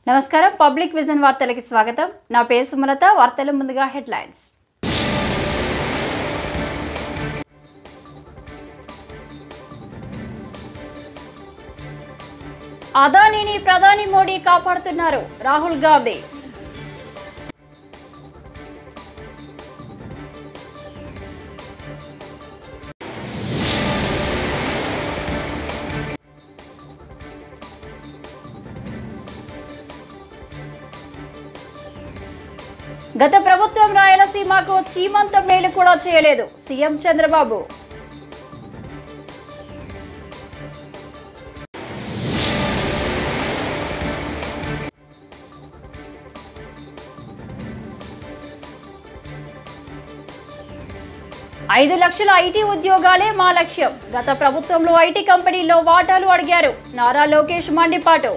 నమస్కారం public vision వార్తలకు స్వాగతం నా పేరు సుమలత వార్తల ముందుగా హెడ్లైన్స్ అదానీని ప్రధాని మోడీ కాపాడుతున్నారు రాహుల్ గాంధీ గత ప్రభుత్వం రాయలసీమకు చీమంత మేలు కూడా చేయలేదు సీఎం చంద్రబాబు ఐదు లక్షల ఐటీ ఉద్యోగాలే మా లక్ష్యం గత ప్రభుత్వంలో ఐటీ కంపెనీల్లో వాటాలు అడిగారు నారా లోకేష్ మండిపాటు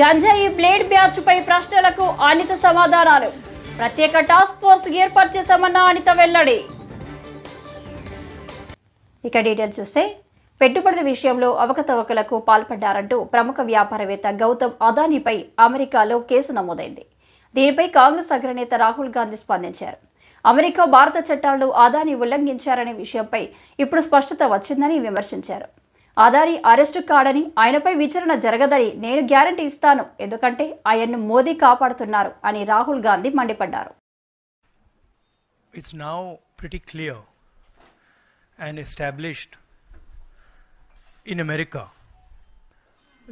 గంజాయి బ్లేడ్ బ్యాచ్ పై ప్రశ్నలకు అనిత సమాధానాలు ప్రత్యేక టాస్క్ ఫోర్స్ ఏర్పాటు చేశామన్న అనిత వెల్లడి. ఇక డీటెయిల్స్ చూస్తే పెట్టుబడుల విషయంలో అవకతవకలకు పాల్పడ్డారంటూ ప్రముఖ వ్యాపారవేత్త గౌతమ్ అదానీపై అమెరికాలో కేసు నమోదైంది. దీనిపై కాంగ్రెస్ అగ్రనేత రాహుల్ గాంధీ స్పందించారు. అమెరికా భారత చట్టాలను అదానీ ఉల్లంఘించారనే విషయంపై ఇప్పుడు స్పష్టత వచ్చిందని విమర్శించారు. అదానీ అరెస్టు కాడని ఆయనపై విచారణ జరగదని నేను గ్యారంటీ ఇస్తాను ఎందుకంటే ఆయన్ను మోదీ కాపాడుతున్నారు అని రాహుల్ గాంధీ మండిపడ్డారు. It's now pretty clear and established in America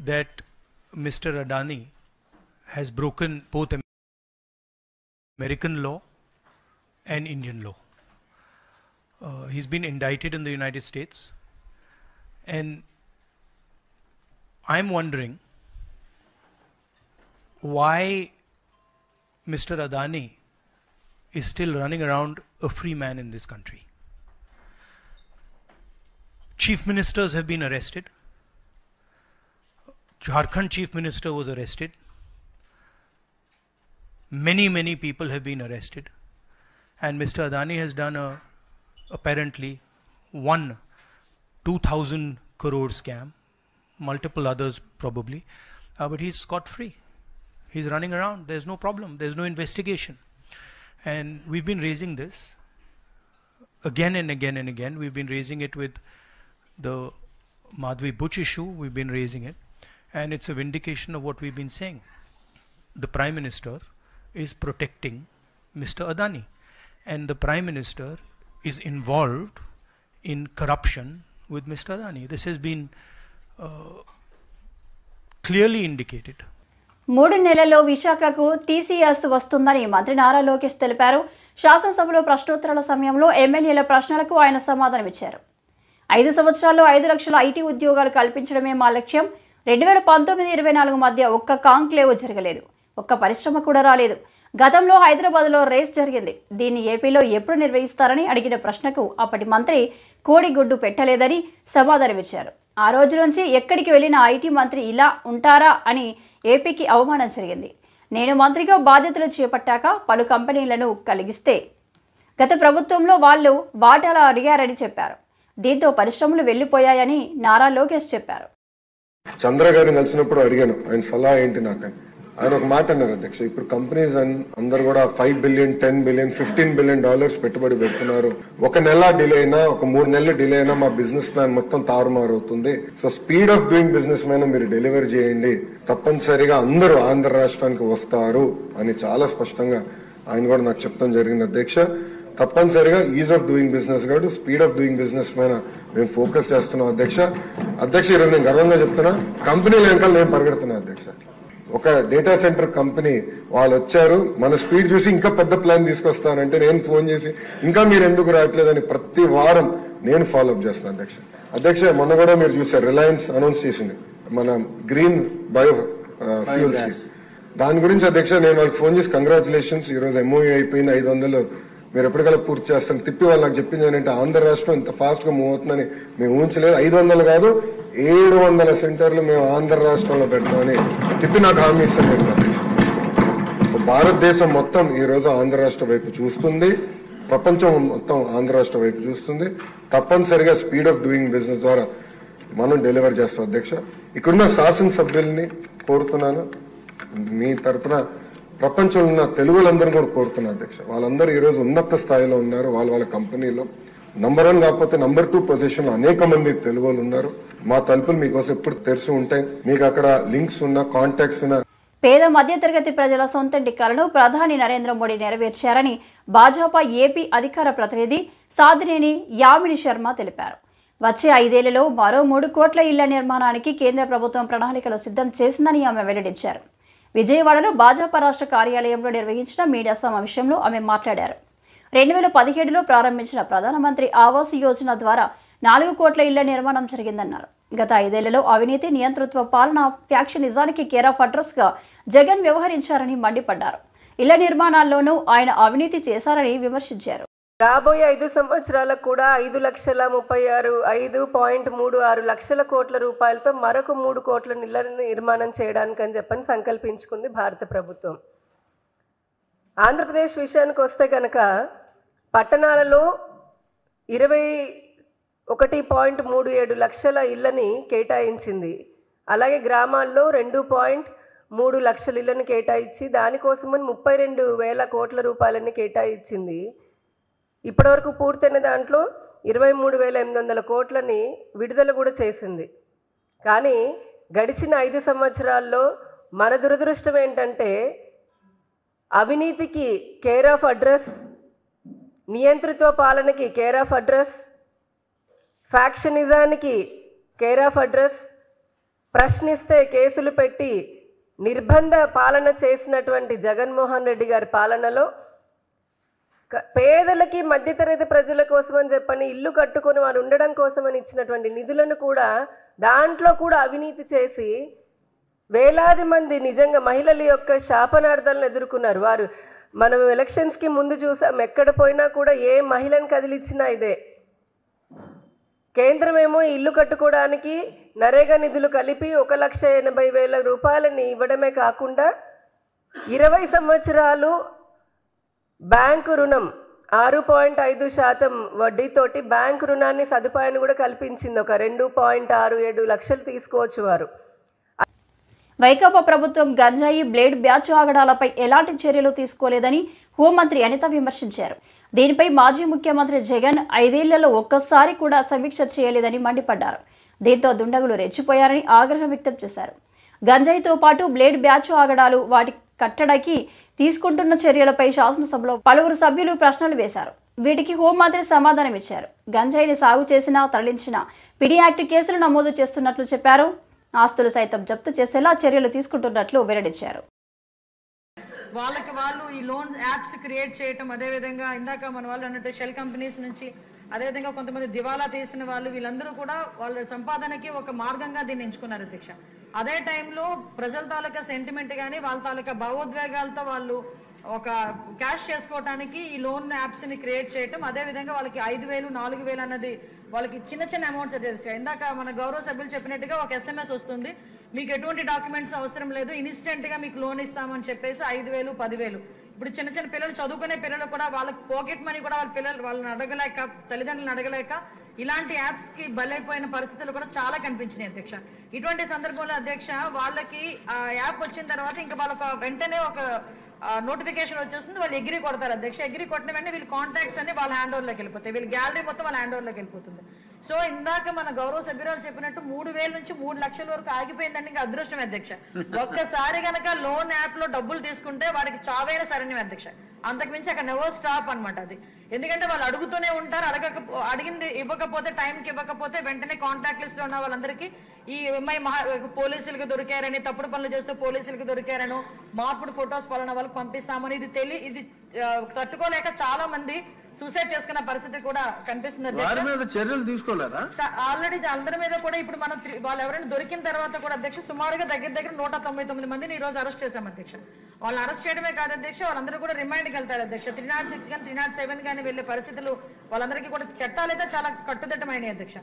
that Mr. Adani has broken both American law and Indian law. He's been indicted in the United States. And I'm wondering why Mr. Adani is still running around a free man in this country. Chief ministers have been arrested. Jharkhand chief minister was arrested. Many people have been arrested. And Mr. Adani has done apparently 2,000 crore scam, multiple others probably, but he's scot-free. He's running around. There's no problem. There's no investigation. And we've been raising this again and again and again. We've been raising it with the Madhvi Butch issue. We've been raising it. And it's a vindication of what we've been saying. The Prime Minister is protecting Mr. Adani. And the Prime Minister is involved in corruption with Mr. Adani. This has been clearly indicated. 3 నెలల్లో విశాఖకు TCS వస్తుందని మంత్రి నారా లోకేష్ తెలిపారు. శాసనసభలో ప్రశ్నోత్తరాల సమయంలో ఎమ్మెల్యేల ప్రశ్నలకు ఆయన సమాధానమిచ్చారు. 5 సంవత్సరాల్లో 5 లక్షల ఐటీ ఉద్యోగాలు కల్పించడమే మా లక్ష్యం. 2019-24 మధ్య ఒక్క కాంక్లేవ్ జరగలేదు, ఒక్క పరిశ్రమ కూడా రాలేదు. గతంలో హైదరాబాద్లో రేస్ జరిగింది. దీన్ని ఏపీలో ఎప్పుడు నిర్వహిస్తారని అడిగిన ప్రశ్నకు అప్పటి మంత్రి కోడిగుడ్డు పెట్టలేదని సమాధానమిచ్చారు. ఆ రోజు నుంచి ఎక్కడికి వెళ్ళిన ఐటీ మంత్రి ఇలా ఉంటారా అని ఏపీకి అవమానం జరిగింది. నేను మంత్రిగా బాధ్యతలు చేపట్టాక పలు కంపెనీలను కలిగిస్తే గత ప్రభుత్వంలో వాళ్ళు వాటాలు అడిగారని చెప్పారు. దీంతో పరిశ్రమలు వెళ్లిపోయాయని నారా లోకేష్ చెప్పారు. చంద్ర గారిని కలిసినప్పుడు అడిగాను ఆయన సలహా ఏంటి నాకని. ఆయన ఒక మాట అన్నారు అధ్యక్ష, ఇప్పుడు కంపెనీస్ అందరు కూడా $5 billion, $10 billion, $15 billion పెట్టుబడి పెడుతున్నారు. ఒక నెల డిలే అయినా, ఒక 3 నెలలు డిలే అయినా మా బిజినెస్ ప్లాన్ మొత్తం తారుమారు అవుతుంది. So speed of doing business మీద మీరు డెలివరీ చేయండి, తప్పనిసరిగా అందరూ ఆంధ్ర రాష్ట్రానికి వస్తారు అని చాలా స్పష్టంగా ఆయన కూడా నాకు చెప్తాం జరిగింది అధ్యక్ష. తప్పనిసరిగా ఈజ్ ఆఫ్ డూయింగ్ బిజినెస్ కాదు, స్పీడ్ ఆఫ్ డూయింగ్ బిజినెస్ పైన మేము ఫోకస్ చేస్తున్నాం అధ్యక్ష. ఈరోజు నేను గర్వంగా చెప్తున్నా, కంపెనీల వెనకాల నేను పరిగెడుతున్నా అధ్యక్ష. ఒక డేటా సెంటర్ కంపెనీ వాళ్ళు వచ్చారు, మన స్పీడ్ చూసి ఇంకా పెద్ద ప్లాన్ తీసుకొస్తానంటే నేను ఫోన్ చేసి ఇంకా మీరు ఎందుకు రావట్లేదని ప్రతి వారం నేను ఫాలో అప్ చేస్తున్నాను అధ్యక్ష. మొన్న కూడా మీరు చూసారు, రిలయన్స్ అనౌన్స్ చేసింది మన గ్రీన్ బయో ఫ్యూల్స్ కి. దాని గురించి అధ్యక్ష నేను వాళ్ళకి ఫోన్ చేసి కంగ్రాచులేషన్స్, ఈ రోజు ఎంఓయూ అయిపోయింది, 500 మీరు ఎప్పటికల్లా పూర్తి చేస్తాను తిప్పి వాళ్ళు నాకు చెప్పింది ఏంటంటే ఆంధ్ర రాష్ట్రం ఇంత ఫాస్ట్ గా మూవ్ అవుతుందని మేము ఊహించలేదు. 500 కాదు 700 సెంటర్లు మేము ఆంధ్ర రాష్ట్రంలో పెడతామని తిప్పి నాకు హామీ ఇస్తాను. సో భారతదేశం మొత్తం ఈ రోజు ఆంధ్ర రాష్ట్ర వైపు చూస్తుంది. ప్రపంచం మొత్తం ఆంధ్ర రాష్ట్ర వైపు చూస్తుంది. తప్పనిసరిగా స్పీడ్ ఆఫ్ డూయింగ్ బిజినెస్ ద్వారా మనం డెలివర్ చేస్తాం అధ్యక్ష. ఇక్కడున్న శాసనసభ్యుల్ని కోరుతున్నాను, మీ తరఫున ప్రపంచంలో ఉన్న తెలుగులందరూ కూడా కోరుతున్నా అధ్యక్ష. వాళ్ళందరూ ఈరోజు ఉన్నత స్థాయిలో ఉన్నారు. వాళ్ళ కంపెనీలో నంబర్ 1 కాకపోతే నంబర్ 2 పొజిషన్ లో అనేక మంది తెలుగు వాళ్ళు ఉన్నారు. మా తలుపులు మీకోసం ఎప్పుడు తెరిచి ఉంటాయి. మీకు అక్కడ లింక్స్ ఉన్న, కాంటాక్ట్స్ ఉన్న పేద మధ్యతరగతి ప్రజల సొంతంటి కలను ప్రధాని నరేంద్ర మోడీ నెరవేర్చారని భాజపా ఏపీ అధికార ప్రతినిధి సాదినేని యామిని శర్మ తెలిపారు. వచ్చే 5 ఏళ్లలో మరో 3 కోట్ల ఇళ్ల నిర్మాణానికి కేంద్ర ప్రభుత్వం ప్రణాళికలు సిద్ధం చేసిందని ఆమె వెల్లడించారు. విజయవాడలో భాజపా రాష్ట్ర కార్యాలయంలో నిర్వహించిన మీడియా సమావేశంలో ఆమె మాట్లాడారు. 2017లో ప్రారంభించిన ప్రధానమంత్రి ఆవాస్ యోజన ద్వారా 4 కోట్ల ఇళ్ల నిర్మాణం జరిగిందన్నారు. గత 5 ఏళ్లలో అవినీతి, నియంతృత్వ పాలన, ఫ్యాక్షనిజానికి కేర్ ఆఫ్ అడ్రస్ గా జగన్ వ్యవహరించారని మండిపడ్డారు. ఇళ్ల నిర్మాణాల్లోనూ ఆయన అవినీతి చేశారని విమర్శించారు. రాబోయే 5 సంవత్సరాలకు కూడా 5,36,5.36 లక్షల కోట్ల రూపాయలతో మరొక 3 కోట్ల ఇళ్ల నిర్మాణం చేయడానికని చెప్పని సంకల్పించుకుంది భారత ప్రభుత్వం. ఆంధ్రప్రదేశ్ విషయానికి వస్తే కనుక పట్టణాలలో 21.37 లక్షల ఇళ్లని కేటాయించింది. అలాగే గ్రామాల్లో 2.3 లక్షల ఇళ్లను కేటాయించి దానికోసమని 32,000 కోట్ల రూపాయలని కేటాయించింది. ఇప్పటివరకు పూర్తయిన దాంట్లో 23,800 కోట్లని విడుదల కూడా చేసింది. కానీ గడిచిన 5 సంవత్సరాల్లో మన దురదృష్టం ఏంటంటే అవినీతికి కేర్ ఆఫ్ అడ్రస్, నియంతృత్వ పాలనకి కేర్ ఆఫ్ అడ్రస్, ఫ్యాక్షనిజానికి కేర్ ఆఫ్ అడ్రస్, ప్రశ్నిస్తే కేసులు పెట్టి నిర్బంధ పాలన చేసినటువంటి జగన్మోహన్ రెడ్డి గారి పాలనలో పేదలకి, మధ్యతరగతి ప్రజల కోసమని చెప్పని ఇల్లు కట్టుకొని వారు ఉండడం కోసమని ఇచ్చినటువంటి నిధులను కూడా దాంట్లో కూడా అవినీతి చేసి వేలాది మంది నిజంగా మహిళల యొక్క శాపనార్థాలను ఎదుర్కొన్నారు. వారు మనం ఎలక్షన్స్కి ముందు చూసాం, ఎక్కడ పోయినా కూడా ఏ మహిళను కదిలిచ్చినా ఇదే. కేంద్రం ఏమో ఇల్లు కట్టుకోవడానికి నరేగా నిధులు కలిపి 1,80,000 రూపాయలని ఇవ్వడమే కాకుండా 20 సంవత్సరాలు బ్యాంకు రుణం 6.5% వడ్డీతోటి బ్యాంకు రుణాన్ని సదుపాయాన్ని కూడా కల్పించింది. ఒక 2.67 లక్షలు తీసుకోవచ్చు వారు. వైకాపా ప్రభుత్వం గంజాయి, బ్లేడ్ బ్యాచ్ ఆగడాలపై ఎలాంటి చర్యలు తీసుకోలేదని హోంమంత్రి అనిత విమర్శించారు. దీనిపై మాజీ ముఖ్యమంత్రి జగన్ 5 ఏళ్లలో ఒక్కసారి కూడా సమీక్ష చేయలేదని మండిపడ్డారు. దీంతో దుండగులు రెచ్చిపోయారని ఆగ్రహం వ్యక్తం చేశారు. గంజాయితో పాటు బ్లేడ్ బ్యాచ్ ఆగడాలు, వాటి కట్టడికి తీసుకుంటున్న చర్యలపై శాసనసభలో పలువురు సభ్యులు ప్రశ్నలు వేశారు. వీటికి హోంమంత్రి సమాధానమిచ్చారు. గంజాయిని సాగు చేసినా, తరలించిన పిడి యాక్ట్ కేసులు నమోదు చేస్తున్నట్లు చెప్పారు. ఆస్తులు సైతం జప్తు చేసేలా చర్యలు తీసుకుంటున్నట్లు వెల్లడించారు. వాళ్ళు ఈ లోన్ యాప్స్ క్రియేట్ చేయటం, అదేవిధంగా ఇందాక మన వాళ్ళు అన్నట్టు షెల్ కంపెనీస్ నుంచి, అదేవిధంగా కొంతమంది దివాలా తీసిన వాళ్ళు, వీళ్ళందరూ కూడా వాళ్ళ సంపాదనకి ఒక మార్గంగా దీన్ని ఎంచుకున్నారు అధ్యక్ష. అదే టైంలో ప్రజల తాలూకా సెంటిమెంట్ కానీ వాళ్ళ తాలూకా భావోద్వేగాలతో వాళ్ళు ఒక క్యాష్ చేసుకోవడానికి ఈ లోన్ యాప్స్ ని క్రియేట్ చేయటం, అదేవిధంగా వాళ్ళకి 5,000, 4,000 అన్నది వాళ్ళకి చిన్న చిన్న అమౌంట్స్ అధ్యక్ష. ఇందాక మన గౌరవ సభ్యులు చెప్పినట్టుగా ఒక SMS వస్తుంది, మీకు ఎటువంటి డాక్యుమెంట్స్ అవసరం లేదు, ఇన్స్టెంట్ గా మీకు లోన్ ఇస్తామని చెప్పేసి 5,000, 10,000. ఇప్పుడు చిన్న చిన్న పిల్లలు, చదువుకునే పిల్లలు కూడా వాళ్ళకి పాకెట్ మనీ కూడా వాళ్ళని అడగలేక, తల్లిదండ్రులను అడగలేక ఇలాంటి యాప్స్ కి బలైపోయిన పరిస్థితులు కూడా చాలా కనిపించినాయి అధ్యక్ష. ఇటువంటి సందర్భంలో అధ్యక్ష వాళ్ళకి ఆ యాప్ వచ్చిన తర్వాత ఇంకా వాళ్ళకి వెంటనే ఒక నోటిఫికేషన్ వచ్చేస్తుంది, వాళ్ళు ఎగ్రీ కొడతారు అధ్యక్ష. ఎగ్రీ కొట్టిన వెంటనే వీళ్ళ కాంటాక్ట్స్ అన్ని వాళ్ళ హ్యాండ్ ఓవర్లోకి వెళ్ళిపోతాయి, వీళ్ళ గ్యాలరీ మొత్తం వాళ్ళ హ్యాండ్ ఓవర్లోకి వెళ్ళిపోతుంది. సో ఇందాక మన గౌరవ సభ్యురాలు చెప్పినట్టు 3,000 నుంచి 3 లక్షల వరకు ఆగిపోయిందండి. ఇంకా అదృష్టం అధ్యక్ష. ఒక్కసారి కనుక లోన్ యాప్ లో డబ్బులు తీసుకుంటే వాడికి చావైన శరణ్యం అధ్యక్ష. అంతకుమించి అక్కడ నెవర్ స్టాప్ అనమాట అది. ఎందుకంటే వాళ్ళు అడుగుతూనే ఉంటారు, అడిగింది ఇవ్వకపోతే, టైంకి ఇవ్వకపోతే వెంటనే కాంటాక్ట్ లిస్ట్ లో ఉన్న వాళ్ళందరికీ ఈ అమ్మాయి పోలీసులకు దొరికారని, తప్పుడు పనులు చేస్తూ పోలీసులకు దొరికారను, మార్పుడు ఫొటోస్ పలానా వాళ్ళకి పంపిస్తామని ఇది తట్టుకోలేక చాలా మంది సూసైడ్ చేసుకున్న పరిస్థితి కూడా కనిపిస్తుంది. చర్యలు తీసుకోలేదా? ఆల్రెడీ అందరి మీద కూడా ఇప్పుడు మనం వాళ్ళు ఎవరైనా దొరికిన తర్వాత కూడా అధ్యక్ష సుమారుగా దగ్గర 199 మందిని ఈ రోజు అరెస్ట్ చేశాం అధ్యక్ష. వాళ్ళు అరెస్ట్ చేయడమే కాదు అధ్యక్ష, వాళ్ళందరూ కూడా రిమైండ్కి వెళ్తారు అధ్యక్ష. 306 కానీ 307 కానీ వెళ్లే పరిస్థితులు వాళ్ళందరికీ కూడా చట్టాలు అయితే చాలా కట్టుదిట్టమైనవి అధ్యక్ష.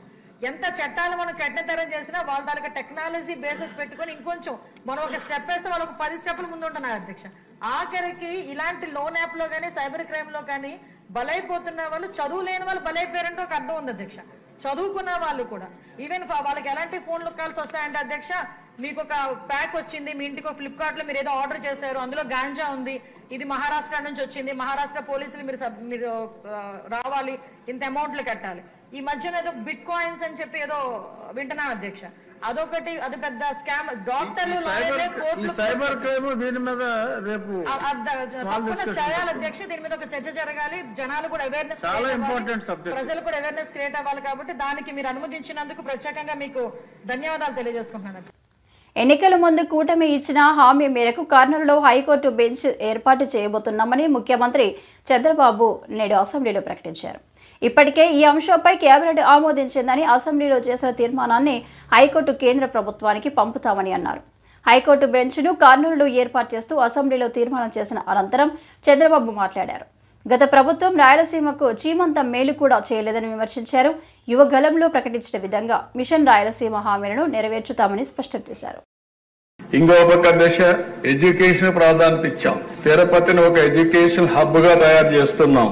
ఎంత చట్టాలు మనం కఠినతరం చేసినా వాళ్ళ తాలూకా టెక్నాలజీ బేసెస్ పెట్టుకుని ఇంకొంచెం మనం ఒక స్టెప్ వేస్తే వాళ్ళకు 10 స్టెప్లు ముందు ఉంటున్నారు అధ్యక్ష. ఆఖరికి ఇలాంటి లోన్ యాప్ లో కానీ, సైబర్ క్రైమ్ లో కానీ బలైపోతున్న వాళ్ళు, చదువు లేని వాళ్ళు బలైపోయారంటే ఒక అర్థం ఉంది అధ్యక్ష. చదువుకున్న వాళ్ళు కూడా ఈవెన్ వాళ్ళకి ఎలాంటి ఫోన్లు కాల్స్ వస్తాయంటే అధ్యక్ష, మీకు ఒక ప్యాక్ వచ్చింది మీ ఇంటికి, ఫ్లిప్కార్ట్లో మీరు ఏదో ఆర్డర్ చేశారు, అందులో గాంజా ఉంది, ఇది మహారాష్ట్ర నుంచి వచ్చింది, మహారాష్ట్ర పోలీసులు మీరు రావాలి, ఇంత అమౌంట్లు కట్టాలి. ఈ మధ్యన ఏదో బిట్ కాయిన్స్ అని చెప్పి ఏదో వింటున్నాం అధ్యక్ష. అదొకటి, అది పెద్ద స్కామ్. డాక్టర్లు సైబర్ క్రైమ్ దీని మీద రేపు చేయాలి అధ్యక్ష. దీని మీద ఒక చర్చ జరగాలి, జనాలు కూడా అవేర్నెస్, ప్రజలు కూడా అవేర్నెస్ క్రియేట్ అవ్వాలి. కాబట్టి దానికి మీరు అనుమతించినందుకు ప్రత్యేకంగా మీకు ధన్యవాదాలు తెలియజేసుకుంటున్నాను. ఎన్నికల ముందు కూటమి ఇచ్చిన హామీ మేరకు కర్నూలులో హైకోర్టు బెంచ్ ఏర్పాటు చేయబోతున్నామని ముఖ్యమంత్రి చంద్రబాబు నేడు అసెంబ్లీలో ప్రకటించారు. ఇప్పటికే ఈ అంశంపై కేబినెట్ ఆమోదించిందని, అసెంబ్లీలో చేసిన తీర్మానాన్ని హైకోర్టు కేంద్ర ప్రభుత్వానికి పంపుతామని అన్నారు. హైకోర్టు బెంచ్ను కర్నూలులో ఏర్పాటు చేస్తూ అసెంబ్లీలో తీర్మానం చేసిన అనంతరం చంద్రబాబు మాట్లాడారు. గత ప్రభుత్వం రాయలసీమకు చీమంత మేలు కూడా చేయలేదని విమర్శించారు. యువగలంలో ప్రకటించిన విధంగా మిషన్ రాయలసీమ హామీలను నెరవేర్చుతామని స్పష్టం చేశారు. ఇంకో పక్క దశ ఎడ్యుకేషన్ ప్రాధాన్యత ఇచ్చాం. తిరుపతిని ఒక ఎడ్యుకేషన్ హబ్ గా తయారు చేస్తున్నాం.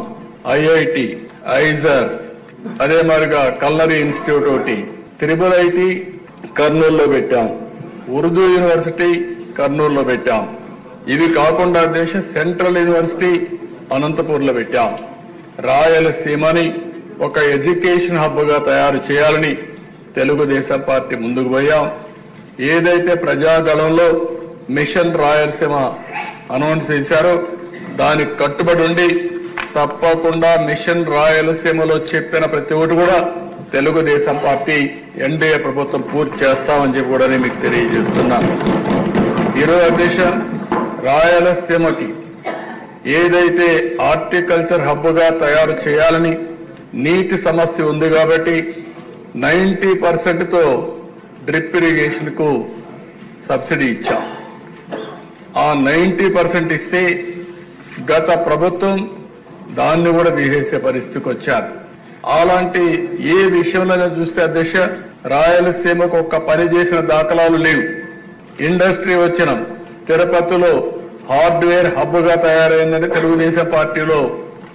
ఐఐటి, ఐజర్, అదే మరిగా కల్నరీ ఇన్స్టిట్యూట్ ఒకటి, త్రిబుల్ ఐటి కర్నూలులో పెట్టాం, ఉర్దూ యూనివర్సిటీ కర్నూలులో పెట్టాం. ఇవి కాకుండా దేశ సెంట్రల్ యూనివర్సిటీ అనంతపూర్లో పెట్టాం. రాయలసీమని ఒక ఎడ్యుకేషన్ హబ్ గా తయారు చేయాలని తెలుగుదేశం పార్టీ ముందుకు పోయాం. ఏదైతే ప్రజాగళంలో మిషన్ రాయలసీమ అనౌన్స్ చేశారో దానికి కట్టుబడి ఉండి తప్పకుండా మిషన్ రాయలసీమలో చెప్పిన ప్రతి ఒక్కటి కూడా తెలుగుదేశం పార్టీ ఎన్డీఏ ప్రభుత్వం పూర్తి చేస్తామని చెప్పి కూడా నేను మీకు తెలియజేస్తున్నాను. ఈరోజు అధ్యక్ష, రాయలసీమకి ఏదైతే హార్టికల్చర్ హబ్ గా తయారు చేయాలని నీటి సమస్య ఉంది కాబట్టి 90% డ్రిప్ ఇరిగేషన్ కు సబ్సిడీ ఇచ్చాం. ఆ 90% ఇస్తే గత ప్రభుత్వం దాన్ని కూడా తీసేసే పరిస్థితికి వచ్చారు. అలాంటి ఏ విషయంలో చూస్తే అధ్యక్ష, రాయలసీమకు ఒక్క పని చేసిన దాఖలాలు లేవు. ఇండస్ట్రీ వచ్చిన తిరుపతిలో హార్డ్వేర్ హబ్ గా తయారైందని తెలుగుదేశం పార్టీలో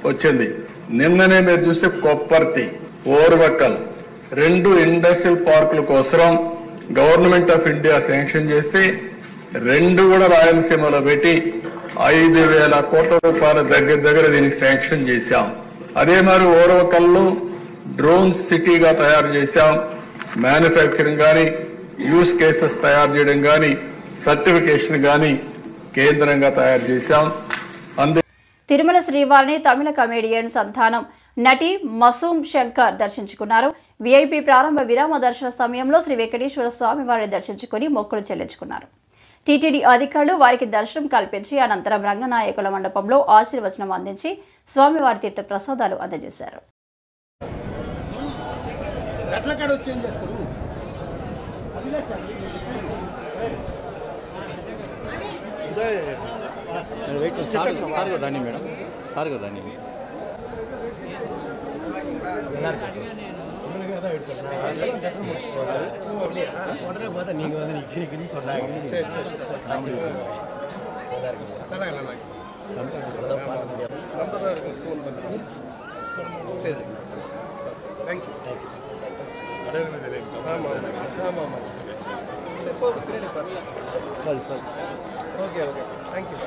వచ్చింది. నిన్ననే మీరు చూస్తే కొప్పర్తి, ఓర్వకల్ 2 ఇండస్ట్రియల్ పార్కుల కోసం గవర్నమెంట్ ఆఫ్ ఇండియా శాంక్షన్ చేస్తే 2 కూడా రాయలసీమలో పెట్టి 5,000 కోట్ల రూపాయల దగ్గర దీనికి శాంక్షన్ చేశాం. అదే మరి ఓర్వకల్లో డ్రోన్ సిటీగా తయారు చేశాం. మ్యానుఫ్యాక్చరింగ్ కానీ, యూస్ కేసెస్ తయారు చేయడం కానీ, సర్టిఫికేషన్ కానీ కేంద్రంగా తయారు చేశాం. తిరుమల శ్రీవారిని తమిళ కమేడియన్ సంతానం నటి మసూమ్ శంకర్ దర్శించుకున్నారు. వీఐపీ ప్రారంభ విరామ దర్శన సమయంలో శ్రీ వెంకటేశ్వర స్వామి వారిని దర్శించుకుని మొక్కులు చెల్లించుకున్నారు. టీటీడీ అధికారులు వారికి దర్శనం కల్పించి అనంతరం రంగనాయకుల మండపంలో ఆశీర్వచనం అందించి స్వామివారి తీర్థ ప్రసాదాలు అందజేశారు. రాని మేడం, సార్ గారు రాని. நீங்க வந்து நிக்கிறீங்கன்னு சொன்னாங்க. சரி சரி சரி தேங்க் யூ ஆமாம் ஆமாம் ஆமாம் சரி போதும் பின்னாடி பாருங்க. Sir okay okay thank you.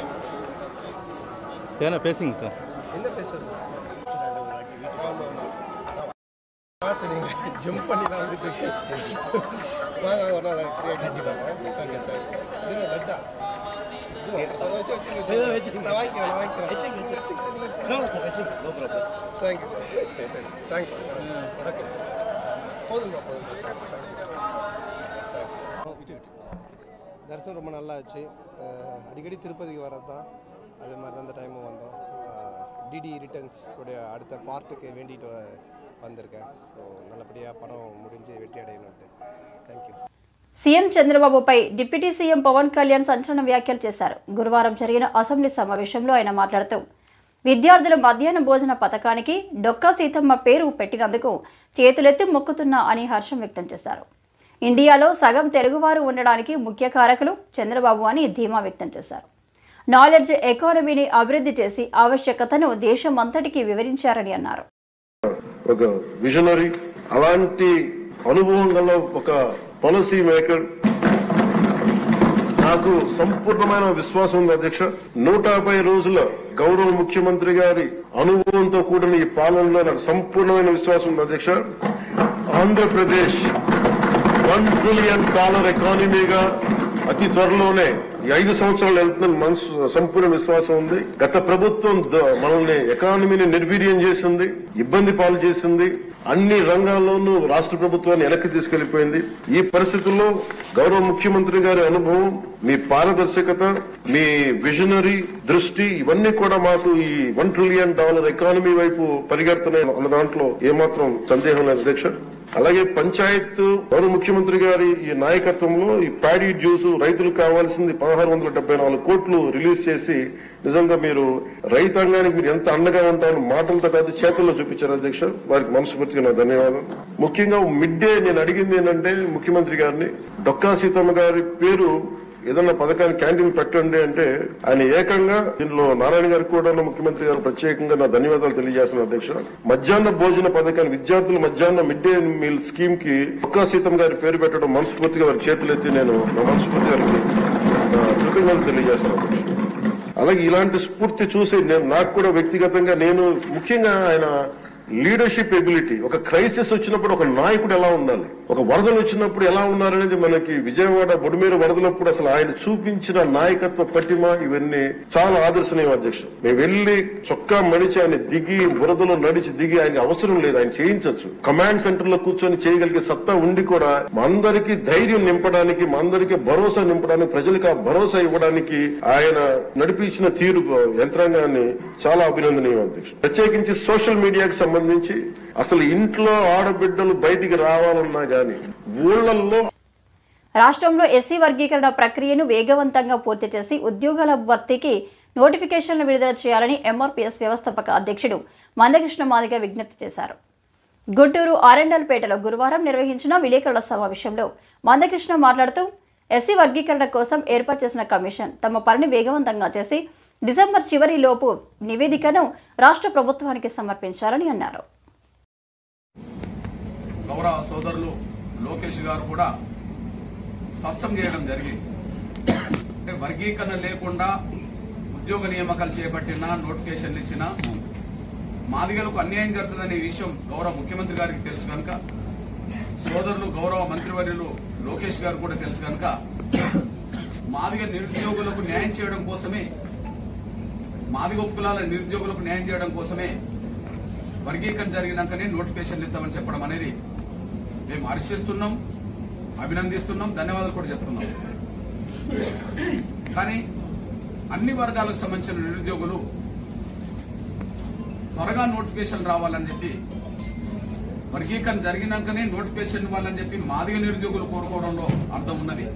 சரிண்ணா பேசுங்க சார். என்ன பேசுறது? ஆமாம் ஆமாம் பார்த்து நீங்கள் ஜம்ப் பண்ணிலாம் வந்துட்டு இருக்கேன். வாங்க ஒரு நாள் கண்டிப்பாக ஓகே தேங்க்ஸ். இது லட்டா நான் வாங்கிக்கிறேன் தேங்க்யூ தேங்க்ஸ். ஓகே போதுங்க தரிசனம் ரொம்ப நல்லா ஆச்சு. அடிக்கடி திருப்பதிக்கு வரது தான், அதே மாதிரி தான் இந்த டைமும் வந்தோம். டிடி ரிட்டர்ன்ஸ் உடைய அடுத்த பார்ட்டுக்கு வேண்டிட்டு வந்திருக்கேன். ஸோ நல்லபடியாக படம் முடிஞ்சு வெற்றி அடையணும்ட்டு. தேங்க்யூ. సీఎం చంద్రబాబుపై డిప్యూటీ సీఎం పవన్ కళ్యాణ్ సంచలన వ్యాఖ్యలు చేశారు. గురువారం జరిగిన అసెంబ్లీ సమావేశంలో ఆయన మాట్లాడుతూ విద్యార్థుల మధ్యాహ్న భోజన పథకానికి డొక్కా సీతమ్మ పేరు పెట్టినందుకు చేతులెత్తి మొక్కుతున్నా అని హర్షం వ్యక్తం చేశారు. ఇండియాలో సగం తెలుగువారు ఉండడానికి ముఖ్య కారకులు చంద్రబాబు అని ధీమా వ్యక్తం చేశారు. నాలెడ్జ్ ఎకానమీని అభివృద్ధి చేసి ఆవశ్యకతను దేశమంతటికి వివరించారని అన్నారు. ఒక విజనరీ, అలాంటి అనుభవం గల ఒక పాలసీ మేకర్ నాకు సంపూర్ణమైన విశ్వాసం ఉంది అధ్యక్ష. 150 రోజుల గౌరవ ముఖ్యమంత్రి గారి అనుభవంతో కూడిన ఈ పాలనలో నాకు సంపూర్ణమైన విశ్వాసం ఉంది అధ్యక్ష. ఆంధ్రప్రదేశ్ $1 ట్రిలియన్ ఎకానమీగా అతి త్వరలోనే ఈ 5 సంవత్సరాలు వెళ్తుందని మనసు సంపూర్ణ విశ్వాసం ఉంది. గత ప్రభుత్వం మనల్ని ఎకానమీని నిర్వీర్యం చేసింది, ఇబ్బంది పాలు చేసింది, అన్ని రంగాల్లోనూ రాష్ట్ర ప్రభుత్వాన్ని వెనక్కి తీసుకెళ్లిపోయింది. ఈ పరిస్థితుల్లో గౌరవ ముఖ్యమంత్రి గారి అనుభవం, మీ పారదర్శకత, మీ విజనరీ దృష్టి ఇవన్నీ కూడా మాకు ఈ $1 ట్రిలియన్ ఎకానమీ వైపు పరిగెడుతున్నాయి అన్న దాంట్లో ఏమాత్రం సందేహం లేదు అధ్యక్ష. అలాగే పంచాయత్ గౌరవ ముఖ్యమంత్రి గారి ఈ నాయకత్వంలో ఈ ప్యాడీ జ్యూస్ రైతులకు కావాల్సింది 1674 కోట్లు రిలీజ్ చేసి నిజంగా మీరు రైతాంగానికి మీరు ఎంత అండగా ఉంటారని మాటలతో కాదు చేతుల్లో చూపించారు అధ్యక్ష. వారికి మనస్ఫూర్తిగా నా ధన్యవాదాలు. ముఖ్యంగా మిడ్ డే నేను అడిగింది ఏంటంటే ముఖ్యమంత్రి గారిని, డొక్కా సీతమ్మ గారి పేరు ఏదన్నా పథకాన్ని క్యాంటీన్ పెట్టండి అంటే ఆయన ఏకంగా దీనిలో నారాయణ గారికి కూడా ముఖ్యమంత్రి గారు ప్రత్యేకంగా నా ధన్యవాదాలు తెలియజేస్తున్నారు అధ్యక్ష. మధ్యాహ్న భోజన పథకాన్ని విద్యార్థులు మధ్యాహ్న మిడ్ డే మీల్ స్కీమ్ కి డొక్కా సీతమ్మ గారి పేరు పెట్టడం మనస్ఫూర్తిగా వారి చేతులెత్తి నేను నా మనస్ఫూర్తి గారికి కృతజ్ఞతలు తెలియజేస్తున్నాను అధ్యక్ష. అలాగే ఇలాంటి స్ఫూర్తి చూసి నాకు కూడా వ్యక్తిగతంగా నేను ముఖ్యంగా ఆయన లీడర్షిప్ ఎబిలిటీ, ఒక క్రైసిస్ వచ్చినప్పుడు ఒక నాయకుడు ఎలా ఉండాలి, ఒక వరదలు వచ్చినప్పుడు ఎలా ఉన్నారనేది మనకి విజయవాడ బొడిమేరు వరదలప్పుడు అసలు ఆయన చూపించిన నాయకత్వ పటిమ ఇవన్నీ చాలా ఆదర్శనీయం అధ్యక్ష. మేము వెళ్లి చొక్కా మడిచి ఆయన దిగి బురదలో నడిచి దిగి ఆయన అవసరం లేదు, ఆయన చేయించవచ్చు. కమాండ్ సెంటర్ లో కూర్చొని చేయగలిగే సత్తా ఉండి కూడా మా అందరికీ ధైర్యం నింపడానికి, మా అందరికీ భరోసా నింపడానికి, ప్రజలకు ఆ భరోసా ఇవ్వడానికి ఆయన నడిపించిన తీరు యంత్రాంగాన్ని చాలా అభినందనీయం అధ్యక్ష. ప్రత్యేకించి సోషల్ మీడియాకి సంబంధించి అసలు ఇంట్లో ఆడబిడ్డలు బయటికి రావాలన్నా గాని ఊళ్ళల్లో రాష్ట్రంలో ఎస్సీ వర్గీకరణ ప్రక్రియను వేగవంతంగా పూర్తి చేసి ఉద్యోగాల భర్తీకి నోటిఫికేషన్లు విడుదల చేయాలని ఎంఆర్పీఎస్ వ్యవస్థాపక అధ్యక్షుడు మందకృష్ణ మాదిగ విజ్ఞప్తి చేశారు. గుంటూరు ఆరెండల్పేటలో గురువారం నిర్వహించిన విలేకరుల సమావేశంలో మందకృష్ణ మాట్లాడుతూ ఎస్సీ వర్గీకరణ కోసం ఏర్పాటు చేసిన కమిషన్ తమ పనిని వేగవంతంగా చేసి డిసెంబర్ చివరిలోపు నివేదికను రాష్ట్ర ప్రభుత్వానికి సమర్పించాలని అన్నారు. గౌరవ సోదరులు లోకేష్ గారు కూడా స్పష్టం చేయడం జరిగింది. వర్గీకరణ లేకుండా ఉద్యోగ నియామకాలు చేపట్టినా, నోటిఫికేషన్లు ఇచ్చినా మాదిగలకు అన్యాయం జరుగుతుందనే విషయం గౌరవ ముఖ్యమంత్రి గారికి తెలుసు కనుక, సోదరులు గౌరవ మంత్రివర్యులు లోకేష్ గారు కూడా తెలుసు కనుక, మాదిగ నిరుద్యోగులకు న్యాయం చేయడం కోసమే, మాదిగ కులాల నిరుద్యోగులకు న్యాయం చేయడం కోసమే వర్గీకరణ జరిగినాకనే నోటిఫికేషన్లు ఇస్తామని చెప్పడం అనేది మేము హర్షిస్తున్నాం, అభినందిస్తున్నాం, ధన్యవాదాలు కూడా చెప్తున్నాం. కానీ అన్ని వర్గాలకు సంబంధించిన నిరుద్యోగులు త్వరగా నోటిఫికేషన్ రావాలని చెప్పి, వర్గీకరణ జరిగినాకనే నోటిఫికేషన్ ఇవ్వాలని చెప్పి మాదిగ నిరుద్యోగులు కోరుకోవడంలో అర్థం ఉన్నది.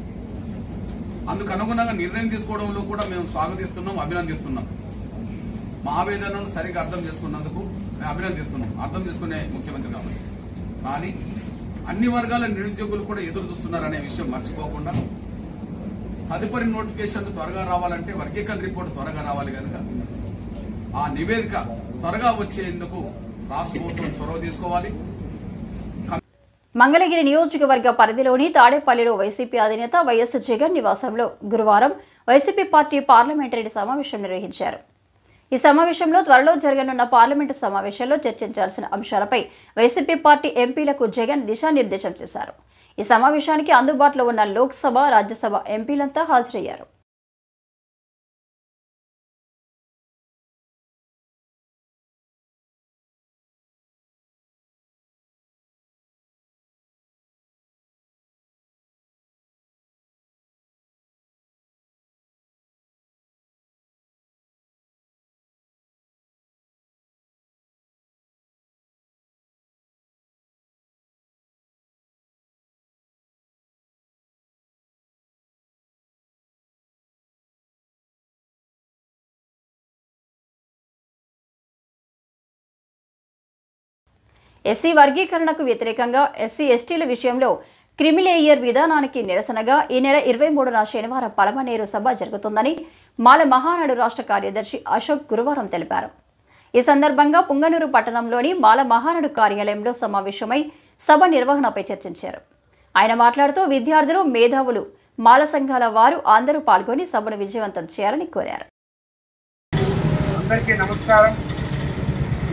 అందుకు అనుగుణంగా నిర్ణయం తీసుకోవడంలో కూడా మేము స్వాగతిస్తున్నాం, అభినందిస్తున్నాం. మా ఆవేదనను సరిగ్గా అర్థం చేసుకున్నందుకు మేము అభినందిస్తున్నాం, అర్థం చేసుకునే ముఖ్యమంత్రి కాబట్టి. కానీ అన్ని వర్గాల నిరుద్యోగులు కూడా ఎదురు చూస్తున్నారనే విషయం మర్చిపోకుండా తదుపరి నోటిఫికేషన్లు త్వరగా రావాలంటే వర్గీకరణ రిపోర్ట్ త్వరగా రావాలి కనుక ఆ నివేదిక త్వరగా వచ్చేందుకు రాష్ట్ర ప్రభుత్వం చొరవ తీసుకోవాలి. మంగళగిరి నియోజకవర్గ పరిధిలోని తాడేపల్లిలో వైసీపీ అధినేత వైఎస్ జగన్ నివాసంలో గురువారం వైసీపీ పార్టీ పార్లమెంటరీ సమావేశం నిర్వహించారు. ఈ సమావేశంలో త్వరలో జరగనున్న పార్లమెంటు సమావేశాల్లో చర్చించాల్సిన అంశాలపై వైసీపీ పార్టీ ఎంపీలకు జగన్ దిశానిర్దేశం చేశారు. ఈ సమావేశానికి అందుబాటులో ఉన్న లోక్సభ, రాజ్యసభ ఎంపీలంతా హాజరయ్యారు. ఎస్సీ వర్గీకరణకు వ్యతిరేకంగా ఎస్సీ ఎస్టీల విషయంలో క్రిమిలేయర్ విధానానికి నిరసనగా ఈ నెల 23న శనివారం పలమనేరు సభ జరుగుతుందని మాల మహానాడు రాష్ట్ర కార్యదర్శి అశోక్ గురువారం తెలిపారు. ఈ సందర్భంగా పుంగనూరు పట్టణంలోని మాల మహానాడు కార్యాలయంలో సమావేశమై సభ నిర్వహణపై చర్చించారు. ఆయన మాట్లాడుతూ విద్యార్థులు, మేధావులు, మాల సంఘాల వారు అందరూ పాల్గొని సభను విజయవంతం చేయాలని కోరారు. అందరికీ నమస్కారం.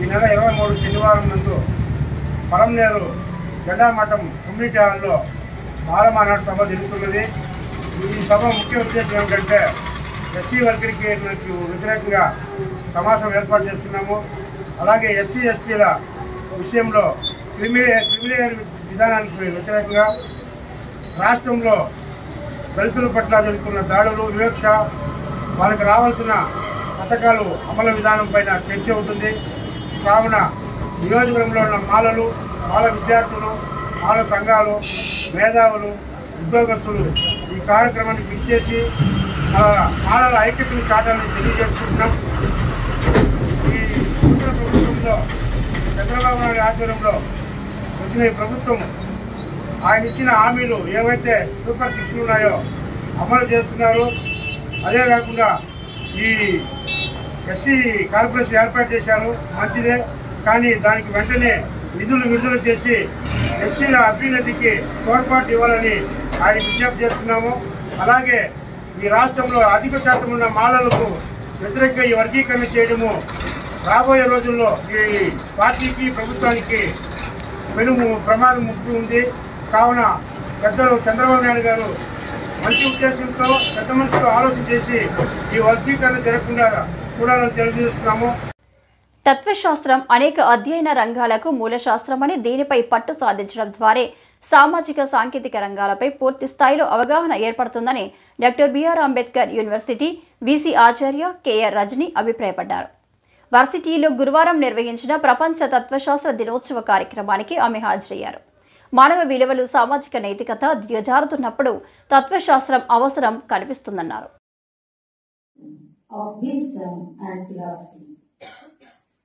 ఈ నెల 23 శనివారం నందు పలంనేరు జెండామఠం కమ్యూనిటీ హాల్లో మాల మహానాడు సభ జరుగుతున్నది. ఈ సభ ముఖ్య ఉద్దేశం ఏమిటంటే ఎస్సీ వర్గీకరణకు వ్యతిరేకంగా సమావేశం ఏర్పాటు చేస్తున్నాము. అలాగే ఎస్సీ ఎస్టీల విషయంలో క్రిమినల్ విధానానికి వ్యతిరేకంగా రాష్ట్రంలో దళితుల పట్ల జరుగుతున్న దాడులు, వివక్ష, వాళ్ళకి రావాల్సిన పథకాలు అమలు విధానం పైన చర్చ అవుతుంది. కావున నియోజకవర్గంలో ఉన్న మాలలు, మాల విద్యార్థులు, మాల సంఘాలు, మేధావులు, ఉద్యోగస్తులు ఈ కార్యక్రమాన్ని పిలిచేసి మాలల ఐక్యతను చాటాలని తెలియజేసుకుంటున్నాం. ఈ నూతన ప్రభుత్వంలో చంద్రబాబు నాయుడు ఆధ్వర్యంలో వచ్చిన ఈ ప్రభుత్వం ఆయన ఇచ్చిన హామీలు ఏవైతే సూపర్ 6 ఉన్నాయో అమలు చేస్తున్నారు. అదే కాకుండా ఈ ఎస్సీ కార్పొరేషన్ ఏర్పాటు చేశారు, మంచిదే. కానీ దానికి వెంటనే నిధులు విడుదల చేసి ఎస్సీల అభ్యున్నతికి తోడ్పాటు ఇవ్వాలని ఆయన విజ్ఞప్తి చేస్తున్నాము. అలాగే ఈ రాష్ట్రంలో అధిక శాతం ఉన్న మాలలకు వ్యతిరేకంగా ఈ వర్గీకరణ చేయడము రాబోయే రోజుల్లో ఈ పార్టీకి, ప్రభుత్వానికి ప్రమాదం ముక్తి ఉంది. కావున పెద్దలు చంద్రబాబు నాయుడు గారు మంచి ఉద్దేశంతో, పెద్ద మనసుతో ఆలోచన చేసి ఈ వర్గీకరణ జరగకుండా చూడాలని తెలియజేస్తున్నాము. తత్వశాస్త్రం అనేక అధ్యయన రంగాలకు మూలశాస్త్రమని, దీనిపై పట్టు సాధించడం ద్వారా సామాజిక, సాంకేతిక రంగాలపై పూర్తి స్థాయిలో అవగాహన ఏర్పడుతుందని doctor BR Ambedkar university VC ఆచార్య కెఆర్ రజని అభిప్రాయపడ్డారు. వర్సిటీలో గురువారం నిర్వహించిన ప్రపంచ తత్వశాస్త్ర దినోత్సవ కార్యక్రమానికి ఆమె హాజరయ్యారు. మానవ విలువలు, సామాజిక నైతికత దిగజారుతున్నప్పుడు తత్వశాస్త్రం అవసరం కనిపిస్తుందన్నారు.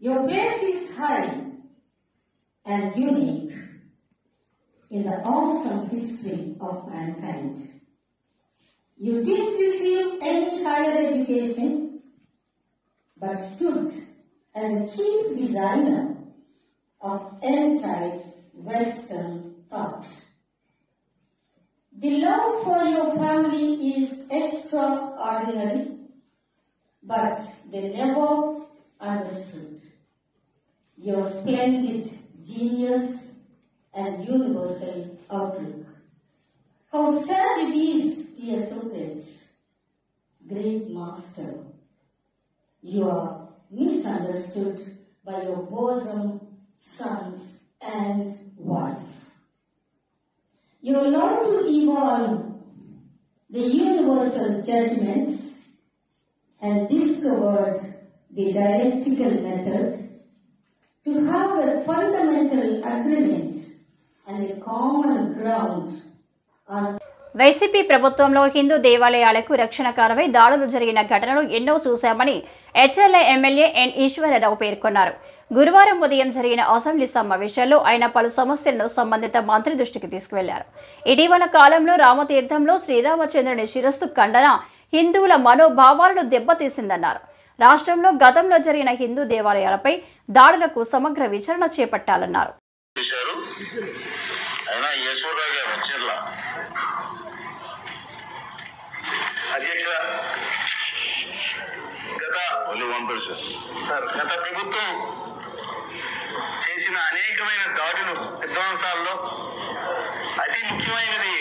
Your place is high and unique in the awesome history of mankind. You didn't receive any higher education, but stood as a chief designer of entire Western thought. The love for your family is extraordinary, but they never understood your splendid genius and universal outlook. How sad it is, dear Socrates, great master, you are misunderstood by your bosom sons and wife. You allowed to evolve the universal judgments and discovered the dialectical method to have a fundamental agreement and a common ground on. YCP ప్రభుత్వంలో హిందూ దేవాలయాలకు రక్షణకారమై దాడులు జరిగిన ఘటనలు ఎన్నో చూశామని HLA MLA ఎన్ ఈశ్వరరావు పేర్కొన్నారు. గురువారం ఉదయం జరిగిన అసెంబ్లీ సమావేశాల్లో ఆయన పలు సమస్యలను సంబంధిత మంత్రి దృష్టికి తీసుకువెళ్లారు. ఇటీవల కాలంలో రామతీర్థంలో శ్రీరామచంద్రుని శిరస్సు ఖండన హిందువుల మనోభావాలను దెబ్బతీసిందన్నారు. రాష్ట్రంలో గతంలో జరిగిన హిందూ దేవాలయాలపై దాడులకు సమగ్ర విచారణ చేపట్టాలన్నారు. గత ప్రభుత్వం చేసిన అనేకమైన దాడులు, విధ్వంసాల్లో అతి ముఖ్యమైనది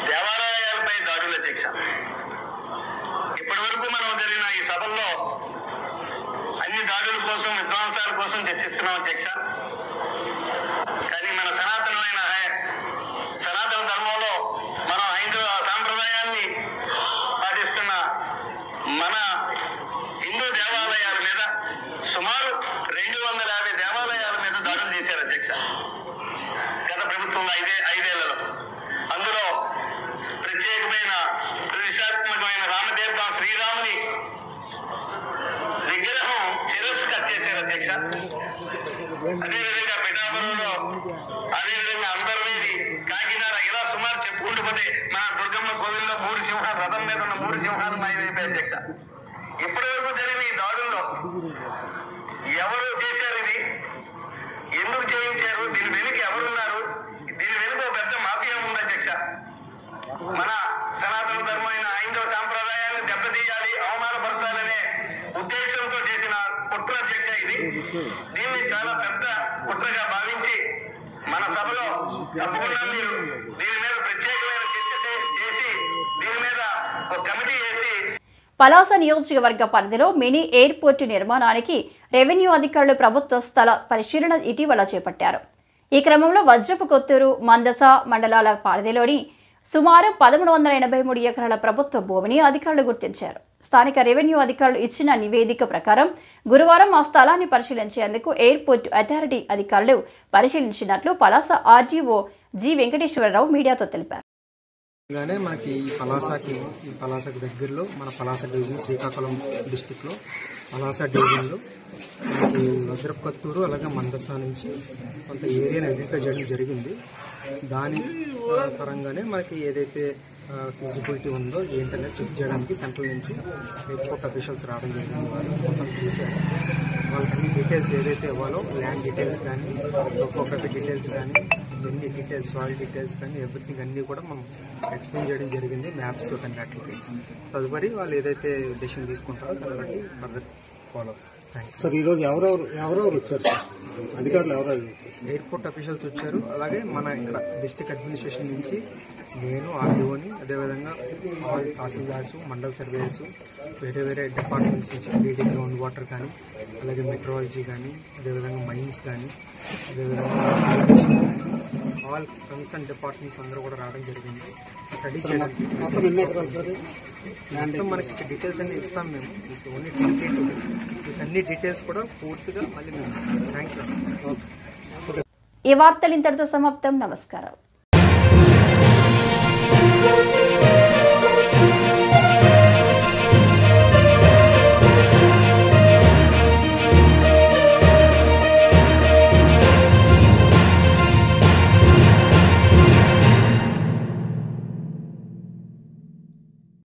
దేవాలయాలపై దాడులు. అధ్యక్ష, ఇప్పటి వరకు మనం జరిగిన ఈ సభల్లో అన్ని దాడుల కోసం, విధ్వంసాల కోసం చర్చిస్తున్నాం అధ్యక్ష. కానీ మన సనాతన ధర్మంలో మనం హైందవ సాంప్రదాయాన్ని పాటిస్తున్న మన హిందూ దేవాలయాల మీద సుమారు 250 దేవాలయాల మీద దాడులు చేశారు అధ్యక్ష గత ప్రభుత్వంలో ఐదేళ్లలో. అందులో ప్రత్యేకమైన ప్రతిష్టాత్మకమైన రామతీర్థం శ్రీరాముని విగ్రహం శిరస్సు కట్ చేశారు అధ్యక్ష. అదేవిధంగా పిఠాపురంలో, అదేవిధంగా అంబర్వేది, కాకినాడ, ఇలా సుమారు చెప్పుకుంటూ పోతే మన దుర్గమ్మ కోవిల్లో రథం మీద ఉన్న 3 సింహాలు మాయమైపోయాయి అధ్యక్ష. ఇప్పటి వరకు జరిగిన ఈ దాడుల్లో ఎవరు చేశారు, ఇది ఎందుకు చేయించారు, దీని వెనుక ఎవరున్నారు, దీని వెనుక పెద్ద మాఫియా ఉంది అధ్యక్ష. మన సనాతన ధర్మమైన హైందవ సాంప్రదాయాన్ని దెబ్బతీయాలి, అవమానపరచాలనే ఉద్దేశంతో చేసిన కుట్ర అధ్యక్ష ఇది. దీన్ని చాలా పెద్ద కుట్రగా భావించి మన సభలో తప్పకుండా మీరు దీని మీద ప్రత్యేకమైన చర్చ చేసి దీని మీద ఒక కమిటీ వేసి పలాస నియోజకవర్గ పరిధిలో మినీ ఎయిర్పోర్టు నిర్మాణానికి రెవెన్యూ అధికారులు ప్రభుత్వ స్థల పరిశీలన ఇటీవల చేపట్టారు. ఈ క్రమంలో వజ్రపు కొత్తూరు, మందస మండలాల పరిధిలోని సుమారు 1183 ఎకరాల ప్రభుత్వ భూమిని అధికారులు గుర్తించారు. స్థానిక రెవెన్యూ అధికారులు ఇచ్చిన నివేదిక ప్రకారం గురువారం ఆ స్థలాన్ని పరిశీలించేందుకు ఎయిర్పోర్టు అథారిటీ అధికారులు పరిశీలించినట్లు పలాస ఆర్జీఓ జి వెంకటేశ్వరరావు మీడియాతో తెలిపారు. మనకి ఈ పలాసకి దగ్గరలో మన పలాస డివిజన్, శ్రీకాకుళం డిస్టిక్లో పలాస డివిజన్లో మనకి వజ్రపు కొత్తూరు అలాగే మందస నుంచి కొంత ఏరియాని ఐడెంటిఫై చేయడం జరిగింది. దాని పరంగానే మనకి ఏదైతే ఫిజిబిలిటీ ఉందో ఏంటనేది చెక్ చేయడానికి సెంట్రల్ నుంచి ఎయిర్పోర్ట్ అఫీషియల్స్ రావడం జరిగింది. వాళ్ళు మొత్తం చూశారు. వాళ్ళకి అన్ని డీటెయిల్స్ ఏదైతే ఇవ్వాలో, ల్యాండ్ డీటెయిల్స్ కానీ, టోపోగ్రఫీ డీటెయిల్స్ కానీ, ఎన్ని డీటెయిల్స్, సాయిల్ డీటెయిల్స్ కానీ ఎవ్రీథింగ్ అన్నీ కూడా మనం ఎక్స్ప్లెయిన్ చేయడం జరిగింది మ్యాప్స్తో అన్నిటికి. తదుపరి వాళ్ళు ఏదైతే డెసిషన్ తీసుకుంటారో దాన్ని బట్టి ఫర్దర్ ఫాలో. సార్ ఈరోజు ఎవరెవరు వచ్చారు సార్? అధికారులు ఎవరెవరు వచ్చారు? ఎయిర్పోర్ట్ అఫీషియల్స్ వచ్చారు. అలాగే మన ఇక్కడ డిస్ట్రిక్ట్ అడ్మినిస్ట్రేషన్ నుంచి నేను ఆర్డీఓని, అదేవిధంగా ఆల్ తహసీల్దార్స్, మండల్ సర్వేయర్స్, వేరే డిపార్ట్మెంట్స్ నుంచి డీడీ గ్రౌండ్ వాటర్ కానీ, అలాగే మెట్రాలజీ కానీ, అదేవిధంగా మైన్స్ కానీ, అదేవిధంగా ఆల్ కన్సర్న్ డిపార్ట్మెంట్స్ అందరూ కూడా రావడం జరిగింది. స్టడీ చేయడానికి మొత్తం ఎన్ని ఎకరాలు సార్? మొత్తం మనకి డీటెయిల్స్ అన్ని ఇస్తాం మేము. ఓన్లీ 22 అన్ని డీటెయిల్స్ కూడా పూర్తిగా మళ్ళీ మేము ఇస్తాం. Thank you. ఈ వార్తలు ఇంతటితో సమాప్తం. నమస్కారం.